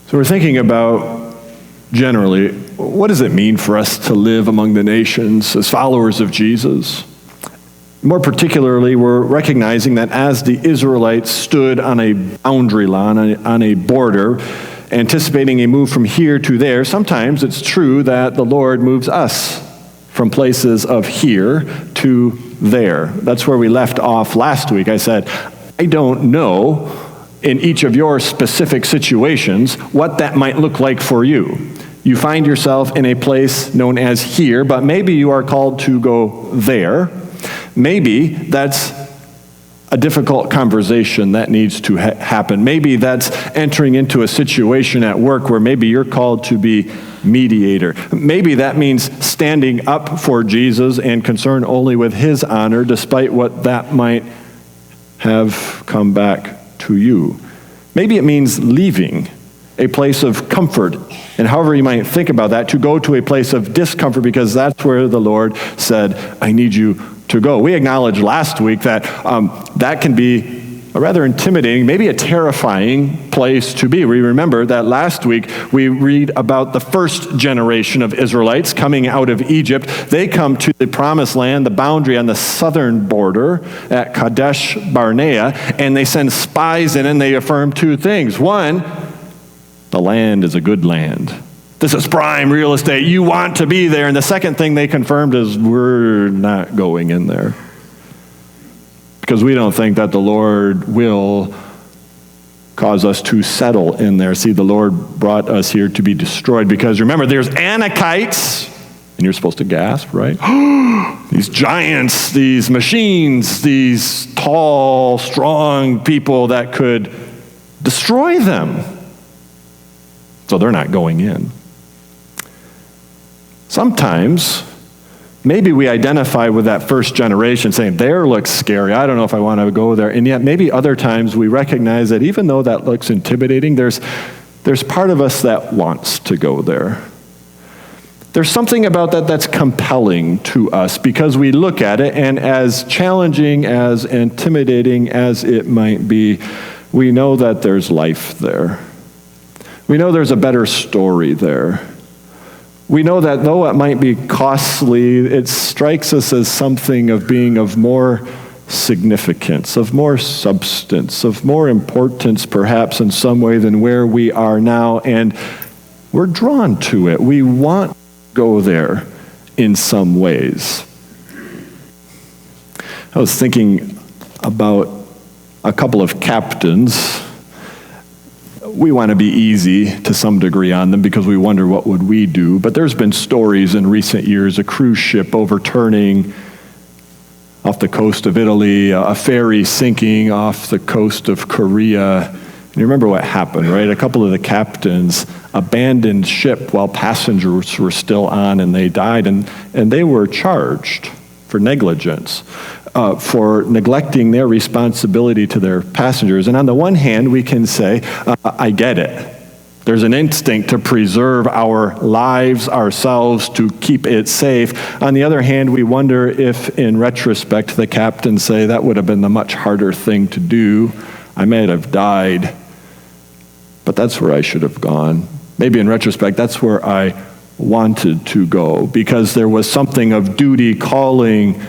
So we're thinking about, generally, what does it mean for us to live among the nations as followers of Jesus? More particularly, we're recognizing that as the Israelites stood on a boundary line, on a border, anticipating a move from here to there, sometimes it's true that the Lord moves us from places of here to there. That's where we left off last week. I said, I don't know in each of your specific situations what that might look like for you. You find yourself in a place known as here, but maybe you are called to go there. Maybe that's a difficult conversation that needs to happen. Maybe that's entering into a situation at work where maybe you're called to be mediator. Maybe that means standing up for Jesus and concerned only with his honor, despite what that might have come back to you. Maybe it means leaving a place of comfort, and however you might think about that, to go to a place of discomfort, because that's where the Lord said, I need you to go. We acknowledged last week that that can be a rather intimidating, maybe a terrifying place to be. We remember that last week we read about the first generation of Israelites coming out of Egypt. They come to the promised land, the boundary on the southern border at Kadesh Barnea, and they send spies in and they affirm two things. One, the land is a good land. This is prime real estate. You want to be there. And the second thing they confirmed is we're not going in there, because we don't think that the Lord will cause us to settle in there. See, the Lord brought us here to be destroyed, because remember, there's Anakites, and you're supposed to gasp, right? These giants, these machines, these tall, strong people that could destroy them. So they're not going in. Sometimes, maybe we identify with that first generation saying, there looks scary, I don't know if I want to go there. And yet maybe other times we recognize that even though that looks intimidating, there's part of us that wants to go there. There's something about that that's compelling to us, because we look at it, and as challenging, as intimidating as it might be, we know that there's life there. We know there's a better story there. We know that though it might be costly, it strikes us as something of being of more significance, of more substance, of more importance perhaps in some way than where we are now, and we're drawn to it. We want to go there in some ways. I was thinking about a couple of captains. We want to be easy to some degree on them because we wonder what would we do. But there's been stories in recent years, a cruise ship overturning off the coast of Italy, a ferry sinking off the coast of Korea. And you remember what happened, right? A couple of the captains abandoned ship while passengers were still on, and they died. And they were charged for negligence, for neglecting their responsibility to their passengers. And on the one hand, we can say, I get it. There's an instinct to preserve our lives, ourselves, to keep it safe. On the other hand, we wonder if, in retrospect, the captains say that would have been the much harder thing to do. I might have died, but that's where I should have gone. Maybe in retrospect, that's where I wanted to go, because there was something of duty, calling,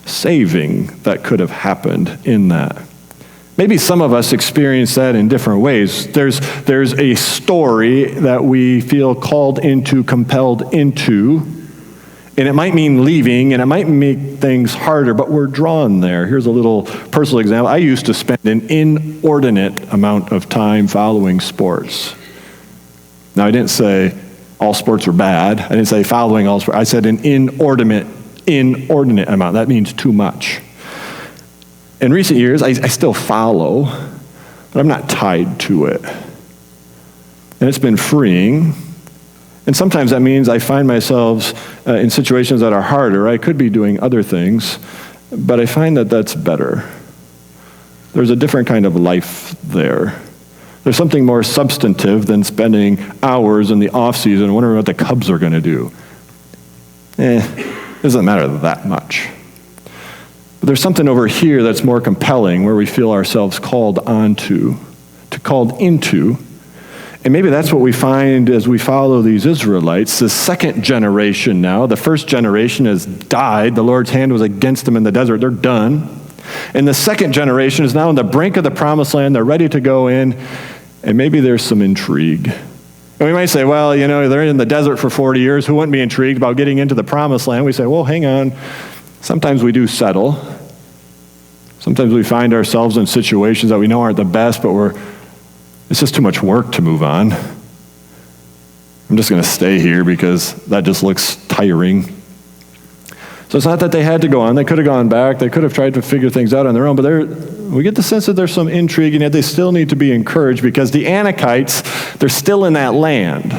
saving that could have happened in that. Maybe some of us experience that in different ways. There's a story that we feel called into, compelled into, and it might mean leaving, and it might make things harder, but we're drawn there. Here's a little personal example. I used to spend an inordinate amount of time following sports. Now, I didn't say all sports are bad. I didn't say following all sports. I said an inordinate amount. That means too much. In recent years, I still follow, but I'm not tied to it. And it's been freeing. And sometimes that means I find myself in situations that are harder. I could be doing other things, but I find that that's better. There's a different kind of life there. There's something more substantive than spending hours in the off-season wondering what the Cubs are going to do. It doesn't matter that much. But there's something over here that's more compelling, where we feel ourselves called into. And maybe that's what we find as we follow these Israelites. The second generation now, the first generation has died. The Lord's hand was against them in the desert. They're done. And the second generation is now on the brink of the promised land. They're ready to go in. And maybe there's some intrigue. And we might say, well, they're in the desert for 40 years. Who wouldn't be intrigued about getting into the promised land? We say, well, hang on. Sometimes we do settle. Sometimes we find ourselves in situations that we know aren't the best, but it's just too much work to move on. I'm just going to stay here because that just looks tiring. So it's not that they had to go on. They could have gone back. They could have tried to figure things out on their own, but we get the sense that there's some intrigue, and yet they still need to be encouraged because the Anakites, they're still in that land.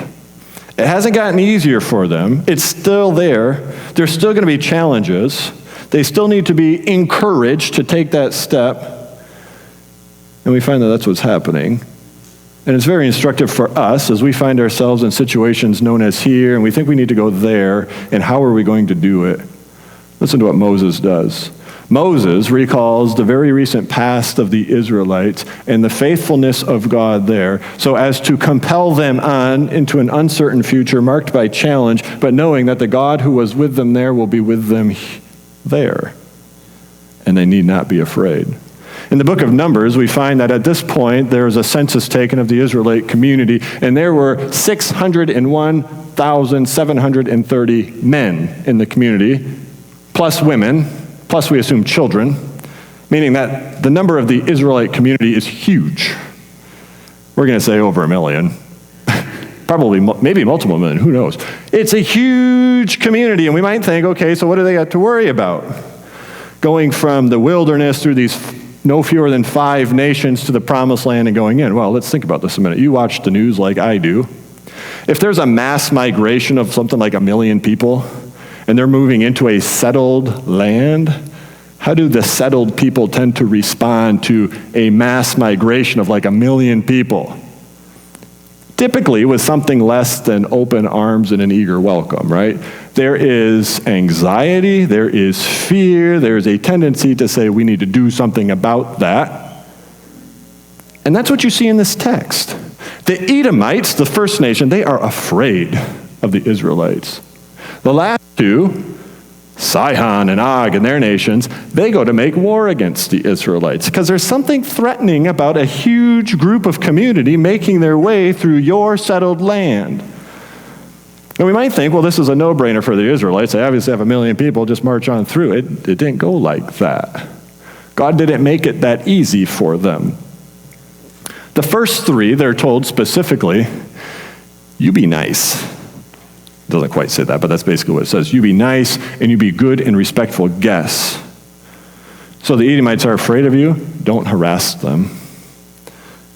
It hasn't gotten easier for them. It's still there. There's still going to be challenges. They still need to be encouraged to take that step. And we find that that's what's happening. And it's very instructive for us as we find ourselves in situations known as here, and we think we need to go there, and how are we going to do it? Listen to what Moses does. Moses recalls the very recent past of the Israelites and the faithfulness of God there, so as to compel them on into an uncertain future marked by challenge, but knowing that the God who was with them there will be with them there, and they need not be afraid. In the book of Numbers, we find that at this point, there was a census taken of the Israelite community, and there were 601,730 men in the community, plus women, plus we assume children, meaning that the number of the Israelite community is huge. We're going to say over 1 million. Probably, maybe multiple million, who knows? It's a huge community, and we might think, okay, so what do they got to worry about? Going from the wilderness through these no fewer than 5 nations to the promised land and going in. Well, let's think about this a minute. You watch the news like I do. If there's a mass migration of something like 1 million people, and they're moving into a settled land, how do the settled people tend to respond to a mass migration of like 1 million people? Typically with something less than open arms and an eager welcome, right? There is anxiety, there is fear, there is a tendency to say we need to do something about that. And that's what you see in this text. The Edomites, the first nation, they are afraid of the Israelites. The last two, Sihon and Og and their nations, they go to make war against the Israelites because there's something threatening about a huge group of community making their way through your settled land. And we might think, well, this is a no-brainer for the Israelites. They obviously have 1 million people, just march on through. It didn't go like that. God didn't make it that easy for them. The first 3, they're told specifically, you be nice. It doesn't quite say that, but that's basically what it says. You be nice and you be good and respectful guests. So the Edomites are afraid of you. Don't harass them.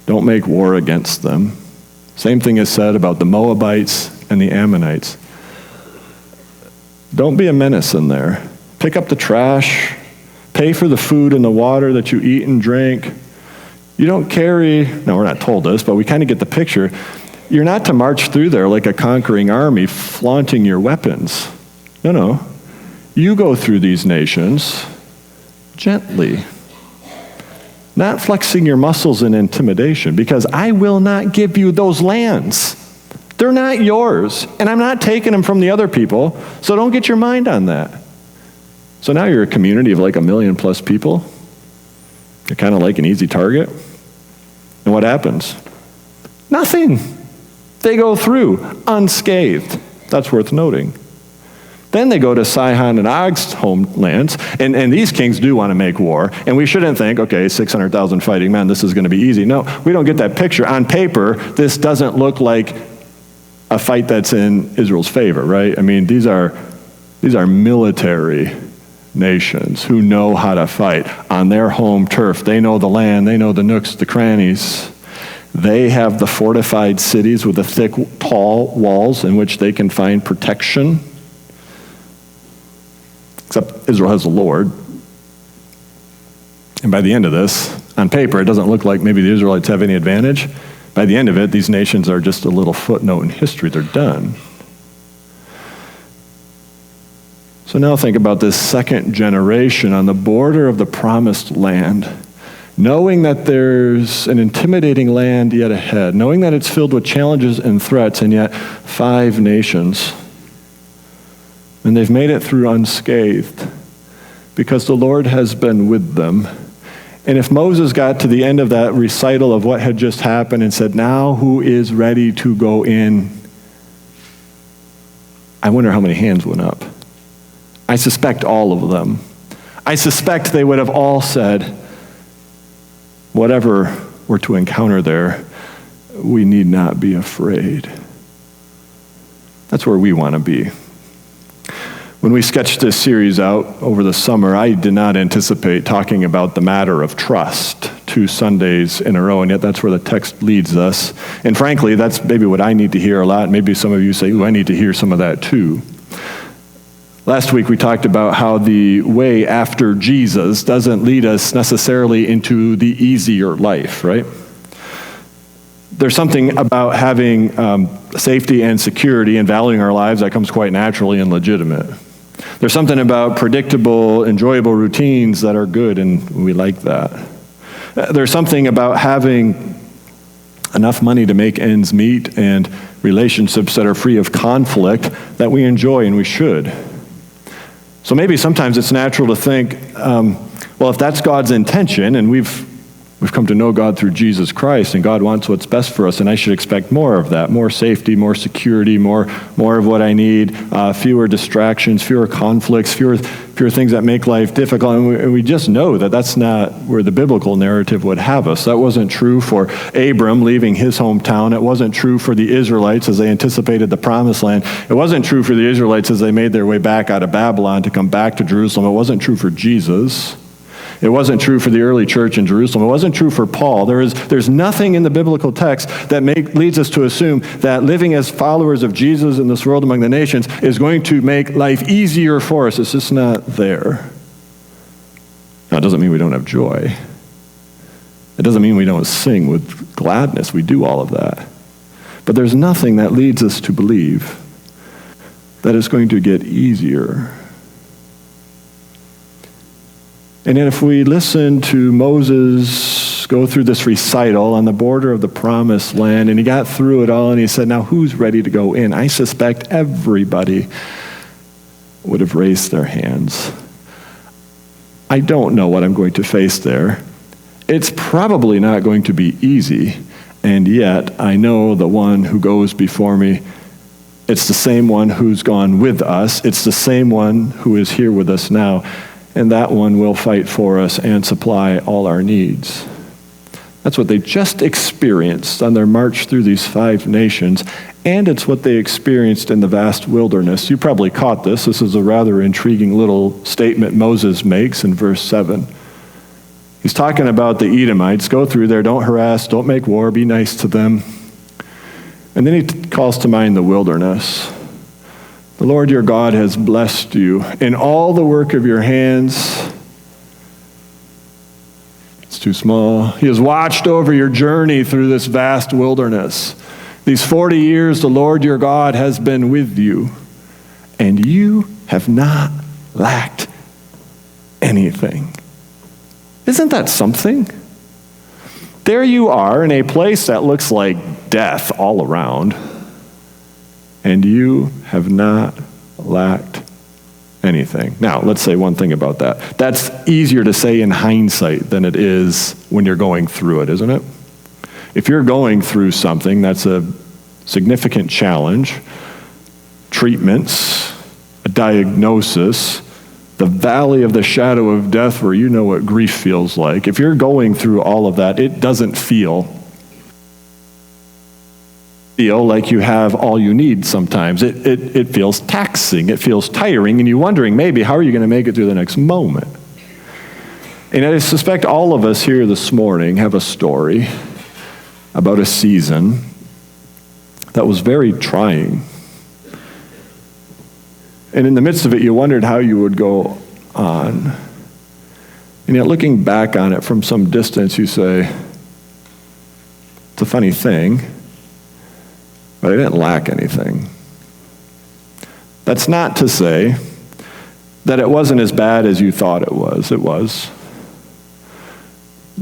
Don't make war against them. Same thing is said about the Moabites and the Ammonites. Don't be a menace in there. Pick up the trash. Pay for the food and the water that you eat and drink. You don't carry, no, we're not told this, but we kind of get the picture. You're not to march through there like a conquering army, flaunting your weapons. No. You go through these nations gently, not flexing your muscles in intimidation, because I will not give you those lands. They're not yours, and I'm not taking them from the other people, so don't get your mind on that. So now you're a community of like 1 million plus people. You're kind of like an easy target. And what happens? Nothing. They go through unscathed. That's worth noting. Then they go to Sihon and Og's homelands, and these kings do want to make war. And we shouldn't think, okay, 600,000 fighting men, this is going to be easy. No, we don't get that picture. On paper, this doesn't look like a fight that's in Israel's favor, right? I mean, these are military nations who know how to fight on their home turf. They know the land. They know the nooks, the crannies. They have the fortified cities with the thick, tall walls in which they can find protection. Except Israel has the Lord. And by the end of this, on paper, it doesn't look like maybe the Israelites have any advantage. By the end of it, these nations are just a little footnote in history. They're done. So now think about this second generation on the border of the promised land. knowing that there's an intimidating land yet ahead, knowing that it's filled with challenges and threats, and yet 5 nations. And they've made it through unscathed because the Lord has been with them. And if Moses got to the end of that recital of what had just happened and said, now who is ready to go in? I wonder how many hands went up. I suspect all of them. I suspect they would have all said, whatever we're to encounter there, we need not be afraid. That's where we want to be. When we sketched this series out over the summer, I did not anticipate talking about the matter of trust 2 Sundays in a row, and yet that's where the text leads us. And frankly, that's maybe what I need to hear a lot. Maybe some of you say, I need to hear some of that too. Last week we talked about how the way after Jesus doesn't lead us necessarily into the easier life, right? There's something about having safety and security and valuing our lives that comes quite naturally and legitimate. There's something about predictable, enjoyable routines that are good, and we like that. There's something about having enough money to make ends meet and relationships that are free of conflict that we enjoy and we should. So maybe sometimes it's natural to think, well, if that's God's intention, and we've come to know God through Jesus Christ, and God wants what's best for us, and I should expect more of that, more safety, more security, more of what I need, fewer distractions, fewer conflicts, fewer things that make life difficult. And we just know that that's not where the biblical narrative would have us. That wasn't true for Abram leaving his hometown. It wasn't true for the Israelites as they anticipated the promised land. It wasn't true for the Israelites as they made their way back out of Babylon to come back to Jerusalem. It wasn't true for Jesus. It wasn't true for the early church in Jerusalem. It wasn't true for Paul. There's nothing in the biblical text that leads us to assume that living as followers of Jesus in this world among the nations is going to make life easier for us. It's just not there. Now, it doesn't mean we don't have joy. It doesn't mean we don't sing with gladness. We do all of that. But there's nothing that leads us to believe that it's going to get easier. And then if we listen to Moses go through this recital on the border of the promised land, and he got through it all, and he said, now who's ready to go in? I suspect everybody would have raised their hands. I don't know what I'm going to face there. It's probably not going to be easy, and yet I know the one who goes before me. It's the same one who's gone with us. It's the same one who is here with us now. And that one will fight for us and supply all our needs. That's what they just experienced on their march through these 5 nations, and it's what they experienced in the vast wilderness. You probably caught this. This is a rather intriguing little statement Moses makes in verse 7. He's talking about the Edomites. Go through there, don't harass, don't make war, be nice to them. And then he calls to mind the wilderness. The Lord your God has blessed you in all the work of your hands. It's too small. He has watched over your journey through this vast wilderness. These 40 years the Lord your God has been with you, and you have not lacked anything. Isn't that something? There you are in a place that looks like death all around, and you have not lacked anything. Now, let's say one thing about that. That's easier to say in hindsight than it is when you're going through it, isn't it? If you're going through something that's a significant challenge, treatments, a diagnosis, the valley of the shadow of death where you know what grief feels like, if you're going through all of that, it doesn't feel like you have all you need sometimes. It feels taxing, it feels tiring, and you're wondering maybe how are you going to make it through the next moment. And I suspect all of us here this morning have a story about a season that was very trying. And in the midst of it, you wondered how you would go on. And yet looking back on it from some distance, you say, it's a funny thing, but I didn't lack anything. That's not to say that it wasn't as bad as you thought it was. It was.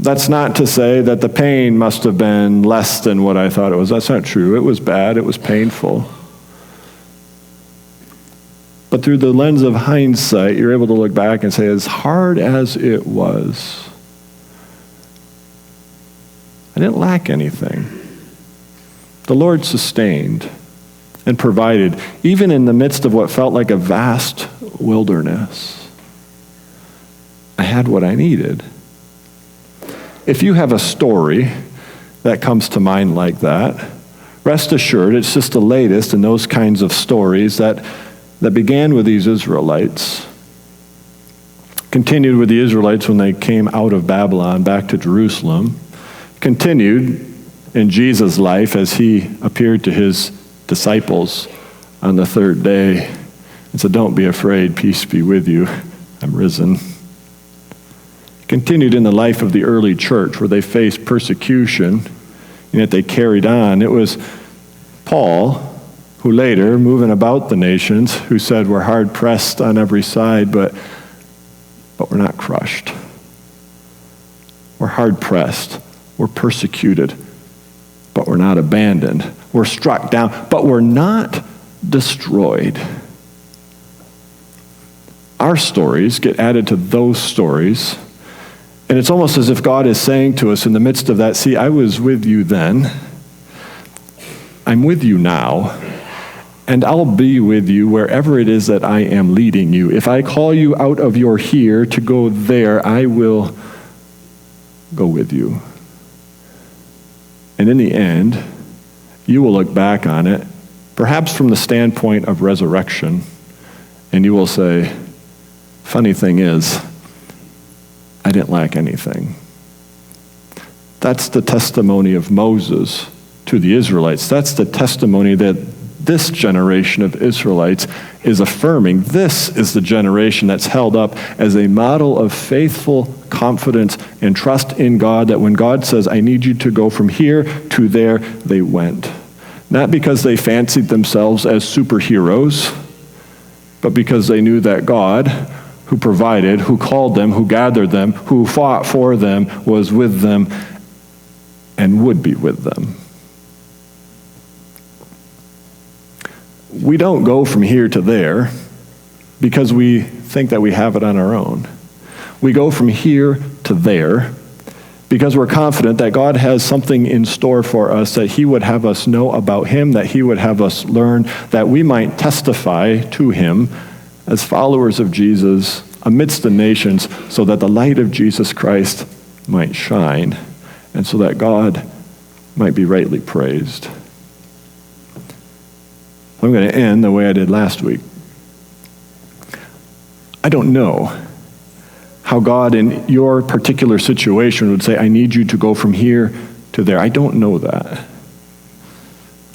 That's not to say that the pain must have been less than what I thought it was. That's not true. It was bad. It was painful. But through the lens of hindsight, you're able to look back and say, as hard as it was, I didn't lack anything. The Lord sustained and provided, even in the midst of what felt like a vast wilderness. I had what I needed. If you have a story that comes to mind like that, rest assured it's just the latest in those kinds of stories that began with these Israelites, continued with the Israelites when they came out of Babylon back to Jerusalem, continued in Jesus' life as he appeared to his disciples on the third day and said, "Don't be afraid, peace be with you, I'm risen." Continued in the life of the early church where they faced persecution, and yet they carried on. It was Paul who later, moving about the nations, who said, "We're hard pressed on every side, but we're not crushed. We're hard pressed. We're persecuted, but we're not abandoned. We're struck down, but we're not destroyed." Our stories get added to those stories. And it's almost as if God is saying to us in the midst of that, see, I was with you then. I'm with you now. And I'll be with you wherever it is that I am leading you. If I call you out of your here to go there, I will go with you. And in the end, you will look back on it, perhaps from the standpoint of resurrection, and you will say, funny thing is, I didn't lack anything. That's the testimony of Moses to the Israelites. That's the testimony that this generation of Israelites is affirming. This is the generation that's held up as a model of faithful confidence and trust in God, that when God says, I need you to go from here to there, they went. Not because they fancied themselves as superheroes, but because they knew that God, who provided, who called them, who gathered them, who fought for them, was with them and would be with them. We don't go from here to there because we think that we have it on our own. We go from here to there because we're confident that God has something in store for us, that he would have us know about him, that he would have us learn, that we might testify to him as followers of Jesus amidst the nations, so that the light of Jesus Christ might shine, and so that God might be rightly praised. I'm going to end the way I did last week. I don't know how God in your particular situation would say, I need you to go from here to there. I don't know that.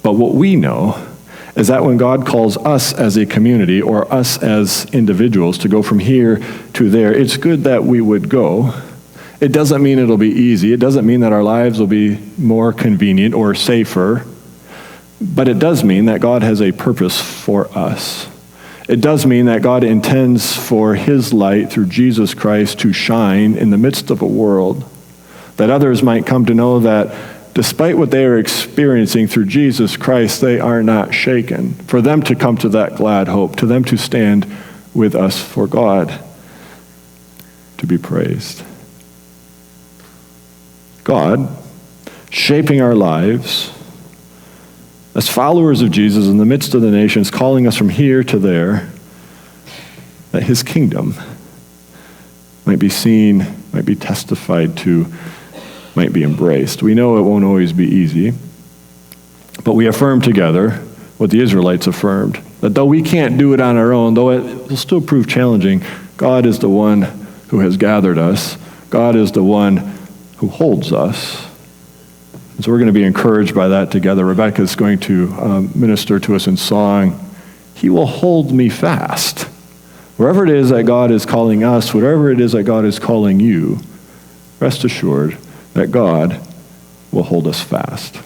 But what we know is that when God calls us as a community or us as individuals to go from here to there, it's good that we would go. It doesn't mean it'll be easy. It doesn't mean that our lives will be more convenient or safer. But it does mean that God has a purpose for us. It does mean that God intends for his light through Jesus Christ to shine in the midst of a world, that others might come to know that despite what they are experiencing through Jesus Christ, they are not shaken. For them to come to that glad hope, to them to stand with us, for God to be praised. God shaping our lives as followers of Jesus in the midst of the nations, calling us from here to there, that his kingdom might be seen, might be testified to, might be embraced. We know it won't always be easy, but we affirm together what the Israelites affirmed, that though we can't do it on our own, though it will still prove challenging, God is the one who has gathered us. God is the one who holds us. And so we're going to be encouraged by that together. Rebecca is going to minister to us in song, He will hold me fast. Wherever it is that God is calling us, whatever it is that God is calling you, rest assured that God will hold us fast.